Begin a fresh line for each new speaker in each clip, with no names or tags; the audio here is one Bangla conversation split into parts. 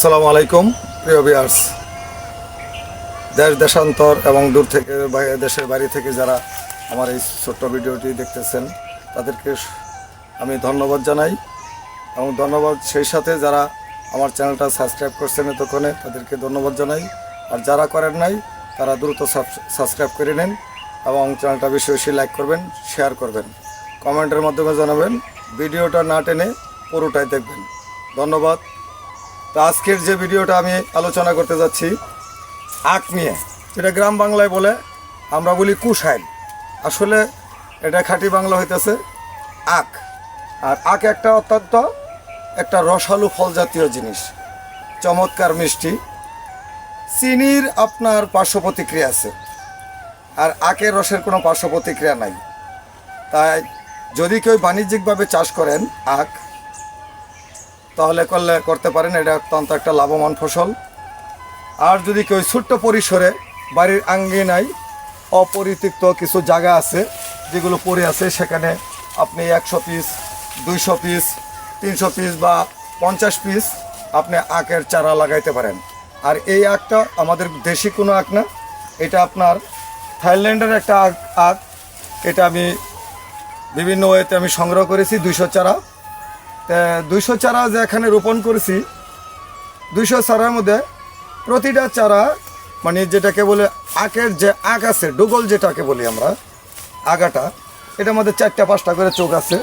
আসসালামু আলাইকুম প্রিয় ভিউয়ার্স, দেশ দেশান্তর এবং দূর থেকে দেশের বাইরে থেকে যারা আমার এই ছোট্ট ভিডিওটি দেখতেছেন তাদেরকে আমি ধন্যবাদ জানাই এবং ধন্যবাদ সেই সাথে যারা আমার চ্যানেলটা সাবস্ক্রাইব করছেন এতক্ষণে তাদেরকে ধন্যবাদ জানাই। আর যারা করেন নাই তারা দ্রুত সাবস্ক্রাইব করে নেন এবং চ্যানেলটা বেশি বেশি লাইক করবেন, শেয়ার করবেন, কমেন্টের মাধ্যমে জানাবেন। ভিডিওটা না টেনে পুরোটাই দেখবেন। ধন্যবাদ। তো আজকের যে ভিডিওটা আমি আলোচনা করতে যাচ্ছি আখ নিয়ে, যেটা গ্রাম বাংলায় বলে আমরা বলি কুশাইল, আসলে এটা খাঁটি বাংলা হইতেছে আখ। আর আখ একটা অত্যন্ত একটা রসালো ফল জাতীয় জিনিস, চমৎকার মিষ্টি। চিনির আপনার পার্শ্ব প্রতিক্রিয়া আছে, আর আখের রসের কোনো পার্শ্ব প্রতিক্রিয়া নাই। তাই যদি কেউ বাণিজ্যিকভাবে চাষ করেন আখ, তাহলে করতে পারেন, এটা অত্যন্ত একটা লাভবান ফসল। আর যদি কেউ ছোট্ট পরিসরে বাড়ির আঙ্গিনায় অপরিত্যক্ত কিছু জায়গা আছে যেগুলো পড়ে আছে, সেখানে আপনি 100 পিস, 200 পিস, 300 পিস বা 50 পিস আপনি আখের চারা লাগাইতে পারেন। আর এই আখটা আমাদের দেশি কোনো আখ না, এটা আপনার থাইল্যান্ডের একটা আখ। এটা আমি বিভিন্ন ওয়েতে আমি সংগ্রহ করেছি 200 চারা। 200 চারা যে এখানে রোপণ করেছি, 200 চারার মধ্যে প্রতিটা চারা মানে যেটাকে বলে আখের যে আখ আছে, ডুগল যেটাকে বলি আমরা, আগাটা, এটার মধ্যে 4টা-5টা করে চোখ আছে।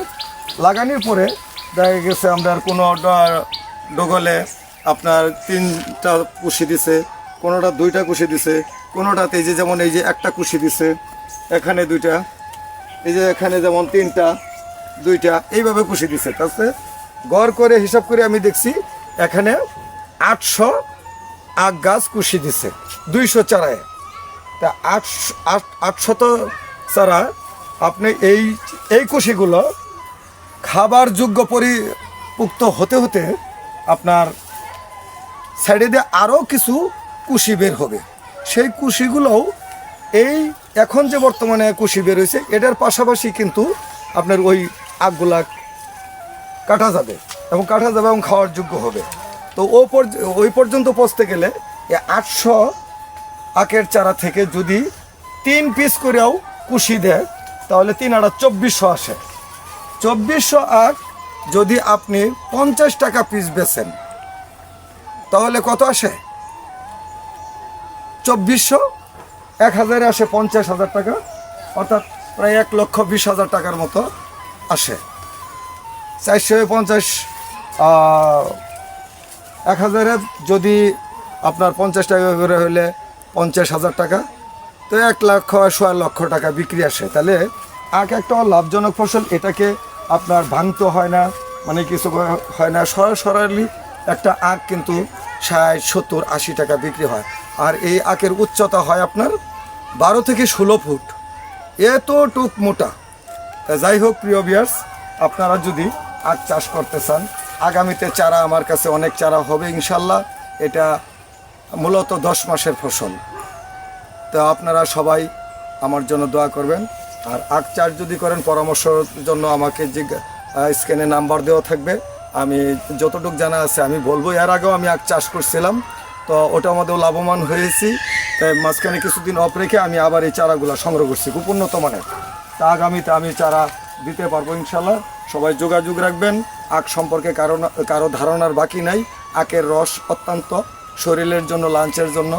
লাগানোর পরে দেখা গেছে আমরা কোনো ডুগলে আপনার 3টা কুশি দিছে, কোনোটা 2টা কুশি দিছে, কোনোটাতে এই যে যেমন এই যে একটা কুশি দিছে, এখানে 2টা, এই যে এখানে যেমন 3টা, 2টা, এইভাবে কুশি দিছে। তাতে গড় করে হিসাব করে আমি দেখছি এখানে 800 আখ গাছ কুশি দিছে 200 চারায়। তা 800 চারা আপনি এই কুশিগুলো খাবার যোগ্য পরিপুক্ত হতে হতে আপনার সাইডে দিয়ে আরও কিছু কুশি বের হবে। সেই কুশিগুলোও এই এখন যে বর্তমানে কুশি বের হয়েছে এটার পাশাপাশি কিন্তু আপনার ওই আখগুলা কাটা যাবে এবং খাওয়ার যোগ্য হবে। তো ওই পর্যন্ত পৌঁছতে গেলে 800 আখের চারা থেকে যদি 3 পিস করেও কুশি দেয় তাহলে 3 আর 2400 আসে। 2400 আখ যদি আপনি 50 টাকা পিস বেচেন তাহলে কত আসে? 2400 1000 আসে 50,000 টাকা, অর্থাৎ প্রায় 1,20,000 টাকার মতো আসে। 450 1000-এ যদি আপনার 50 টাকা করে হলে 50,000 টাকা, তো 1,00,000-1,25,000 টাকা বিক্রি আসে। তাহলে আখ একটা লাভজনক ফসল, এটাকে আপনার ভাঙতে হয় না, মানে কিছু হয় না, সরাসরি একটা আখ কিন্তু 60-70-80 টাকা বিক্রি হয়। আর এই আখের উচ্চতা হয় আপনার 12 থেকে 16 ফুট, এতটুক মোটা। যাই হোক প্রিয় ভিউয়ার্স, আপনারা যদি আখ চাষ করতে চান, আগামীতে চারা আমার কাছে অনেক চারা হবে ইনশাল্লাহ। এটা মূলত 10 মাসের ফসল। তো আপনারা সবাই আমার জন্য দোয়া করবেন। আর আখ চাষ যদি করেন, পরামর্শের জন্য আমাকে যে স্ক্রিনে নাম্বার দেওয়া থাকবে, আমি যতটুকু জানা আছে আমি বলবো। এর আগেও আমি আখ চাষ করছিলাম, তো ওটা আমাদের লাভবান হয়েছি। তাই মাঝখানে কিছুদিন অফ রেখে আমি আবার এই চারাগুলো সংগ্রহ করছি খুব উন্নত মানের। তা আগামীতে আমি চারা দিতে পারবো ইনশাল্লাহ। সবাই যোগাযোগ রাখবেন। আখ সম্পর্কে কারো ধারণার বাকি নাই। আখের রস অত্যন্ত শরীরের জন্য, লাঞ্চের জন্য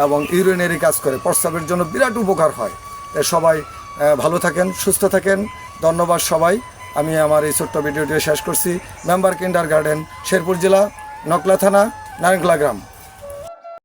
এবং ইউরিনারি কাজ করে, প্রস্রাবের জন্য বিরাট উপকার হয়। তাই সবাই ভালো থাকেন, সুস্থ থাকেন। ধন্যবাদ সবাই। আমি আমার এই ছোট্ট ভিডিওটি শেষ করছি। মেম্বার কিন্ডারগার্টেন, শেরপুর জেলা, নকলা থানা, নারায়ণখোলা গ্রাম।